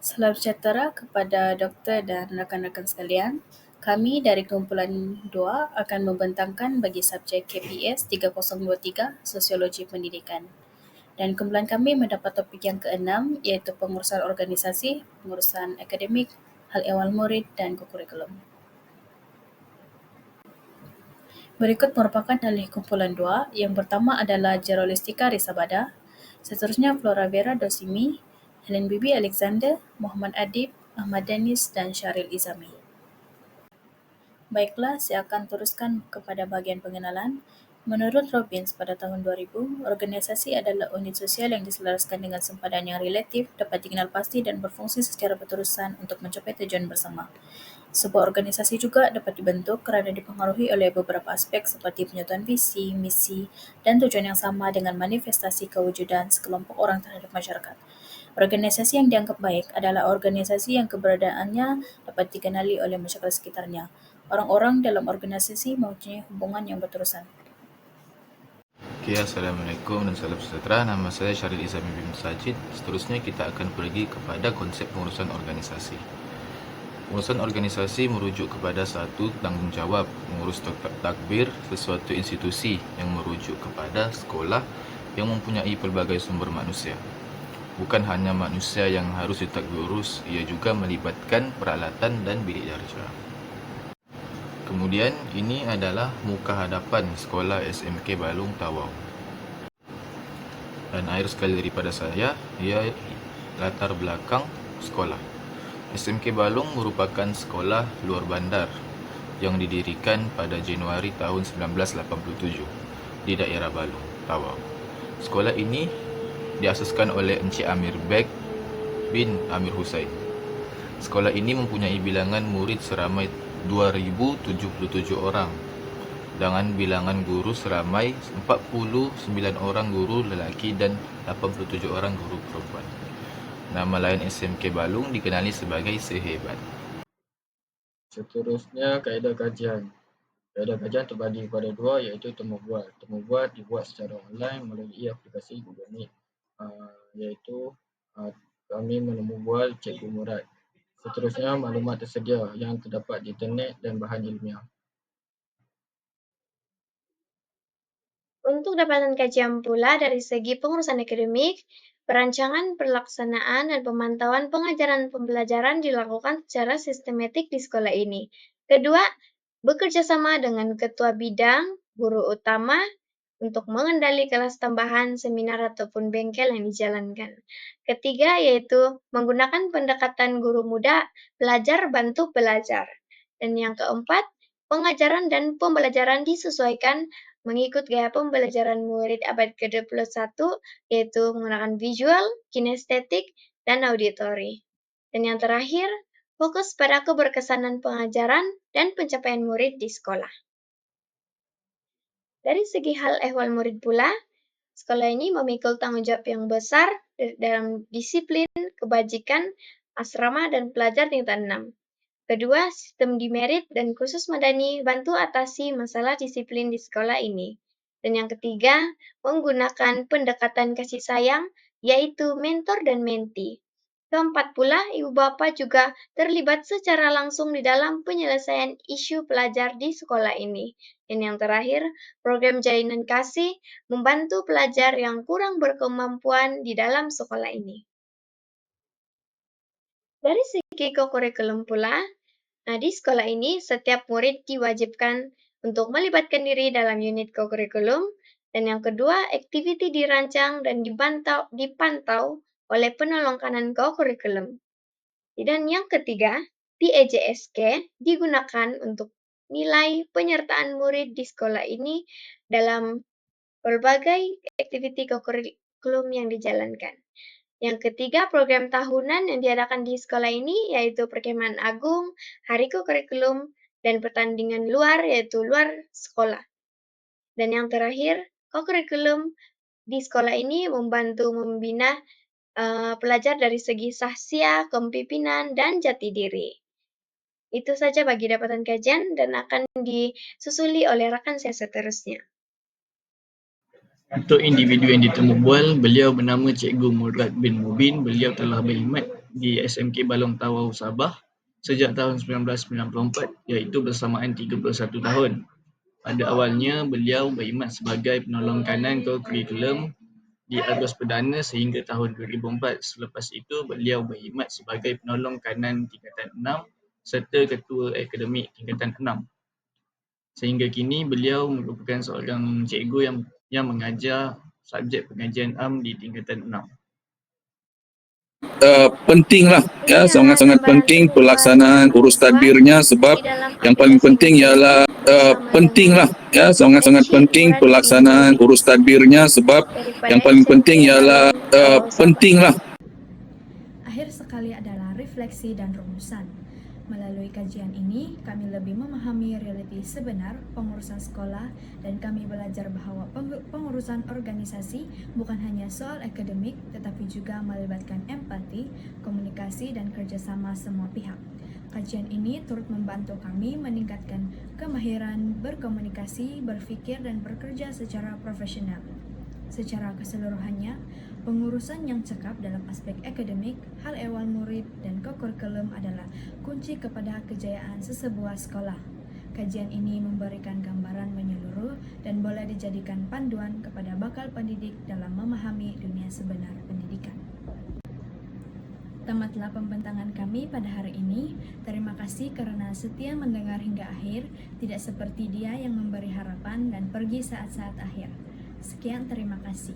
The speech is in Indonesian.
Salam sejahtera kepada doktor dan rakan-rakan sekalian. Kami dari kumpulan 2 akan membentangkan bagi subjek KPS 3023 Sosiologi Pendidikan. Dan kumpulan kami mendapat topik yang keenam iaitu pengurusan organisasi, pengurusan akademik, hal ehwal murid dan kurikulum. Berikut merupakan alih kumpulan 2. Yang pertama adalah Geraldistika Risabada, seterusnya Flora Vera Dosimi, Helen Bibi Alexander, Muhammad Adib, Ahmad Danis dan Syaril Izami. Baiklah, saya akan teruskan kepada bahagian pengenalan. Menurut Robbins pada tahun 2000, organisasi adalah unit sosial yang diselaraskan dengan sempadan yang relatif, dapat dikenal pasti dan berfungsi secara berterusan untuk mencapai tujuan bersama. Sebuah organisasi juga dapat dibentuk kerana dipengaruhi oleh beberapa aspek seperti penyatuan visi, misi dan tujuan yang sama dengan manifestasi kewujudan sekelompok orang terhadap masyarakat. Organisasi yang dianggap baik adalah organisasi yang keberadaannya dapat dikenali oleh masyarakat sekitarnya. Orang-orang dalam organisasi mempunyai hubungan yang berterusan. Okay, Assalamualaikum dan salam sejahtera. Nama saya Syaril Izami bin Sajid. Seterusnya kita akan pergi kepada konsep pengurusan organisasi. Pengurusan organisasi merujuk kepada satu tanggungjawab mengurus tadbir sesuatu institusi yang merujuk kepada sekolah yang mempunyai pelbagai sumber manusia. Bukan hanya manusia yang harus ditadbirurus, ia juga melibatkan peralatan dan bilik darjah. Kemudian, ini adalah muka hadapan sekolah SMK Balung Tawau. Dan akhir sekali daripada saya, ia latar belakang sekolah. SMK Balung merupakan sekolah luar bandar yang didirikan pada Januari tahun 1987 di daerah Balung, Tawau. Sekolah ini diasaskan oleh Encik Amir Beg bin Amir Hussein. Sekolah ini mempunyai bilangan murid seramai 2077 orang dengan bilangan guru seramai 49 orang guru lelaki dan 87 orang guru perempuan. Nama lain SMK Balung dikenali sebagai Sehebat. Seterusnya, kaedah kajian. Kaedah kajian terbagi kepada dua, iaitu temu buat. Temu buat dibuat secara online melalui aplikasi Google Meet, iaitu kami menemu bual Cikgu Murad. Seterusnya, maklumat tersedia yang terdapat di internet dan bahan ilmiah. Untuk dapatan kajian pula dari segi pengurusan akademik, perancangan, pelaksanaan, dan pemantauan pengajaran pembelajaran dilakukan secara sistematik di sekolah ini. Kedua, bekerja sama dengan ketua bidang, guru utama, untuk mengendali kelas tambahan, seminar, ataupun bengkel yang dijalankan. Ketiga, yaitu menggunakan pendekatan guru muda, belajar bantu belajar. Dan yang keempat, pengajaran dan pembelajaran disesuaikan mengikut gaya pembelajaran murid abad ke-21, yaitu menggunakan visual, kinestetik, dan auditori. Dan yang terakhir, fokus pada keberkesanan pengajaran dan pencapaian murid di sekolah. Dari segi hal ehwal murid pula, sekolah ini memikul tanggung jawab yang besar dalam disiplin, kebajikan, asrama, dan pelajar tingkat 6. Kedua, sistem dimerit dan khusus madani bantu atasi masalah disiplin di sekolah ini. Dan yang ketiga, menggunakan pendekatan kasih sayang, yaitu mentor dan menti. Keempat pula, ibu bapa juga terlibat secara langsung di dalam penyelesaian isu pelajar di sekolah ini. Dan yang terakhir, program jalinan kasih membantu pelajar yang kurang berkemampuan di dalam sekolah ini. Dari segi kurikulum pula, di sekolah ini setiap murid diwajibkan untuk melibatkan diri dalam unit kurikulum, dan yang kedua, aktiviti dirancang dan dipantau oleh penolong kanan kurikulum. Dan yang ketiga, PAJSK digunakan untuk nilai penyertaan murid di sekolah ini dalam berbagai aktiviti kurikulum yang dijalankan. Yang ketiga, program tahunan yang diadakan di sekolah ini yaitu perkemahan agung, hari kurikulum, dan pertandingan luar yaitu luar sekolah. Dan yang terakhir, kurikulum di sekolah ini membantu membina pelajar dari segi sahsia, kepemimpinan, dan jati diri. Itu saja bagi dapatan kajian dan akan disusuli oleh rakan saya seterusnya. Untuk individu yang ditemu bual, beliau bernama Cikgu Murad bin Mubin. Beliau telah berkhidmat di SMK Balong Tawau, Sabah sejak tahun 1994, iaitu bersamaan 31 tahun. Pada awalnya, beliau berkhidmat sebagai penolong kanan kurikulum di Argos Perdana sehingga tahun 2004. Selepas itu, beliau berkhidmat sebagai penolong kanan tingkatan 6 serta ketua akademik tingkatan 6. Sehingga kini, beliau merupakan seorang cikgu yang mengajar subjek pengajian am di tingkatan 6. Pentinglah ya, sangat-sangat penting pelaksanaan urus tadbirnya, sebab yang paling penting ialah pentinglah ya, sangat-sangat penting pelaksanaan urus tadbirnya, sebab yang paling penting ialah pentinglah. Akhir sekali adalah refleksi dan rumusan. Melalui kajian ini, kami lebih memahami realiti sebenar pengurusan sekolah dan kami belajar bahwa pengurusan organisasi bukan hanya soal akademik tetapi juga melibatkan empati, komunikasi, dan kerjasama semua pihak. Kajian ini turut membantu kami meningkatkan kemahiran berkomunikasi, berpikir, dan bekerja secara profesional. Secara keseluruhannya, pengurusan yang cekap dalam aspek akademik, hal ehwal murid, dan kokurikulum adalah kunci kepada kejayaan sesebuah sekolah. Kajian ini memberikan gambaran menyeluruh dan boleh dijadikan panduan kepada bakal pendidik dalam memahami dunia sebenar pendidikan. Tamatlah pembentangan kami pada hari ini. Terima kasih karena setia mendengar hingga akhir, tidak seperti dia yang memberi harapan dan pergi saat-saat akhir. Sekian, terima kasih.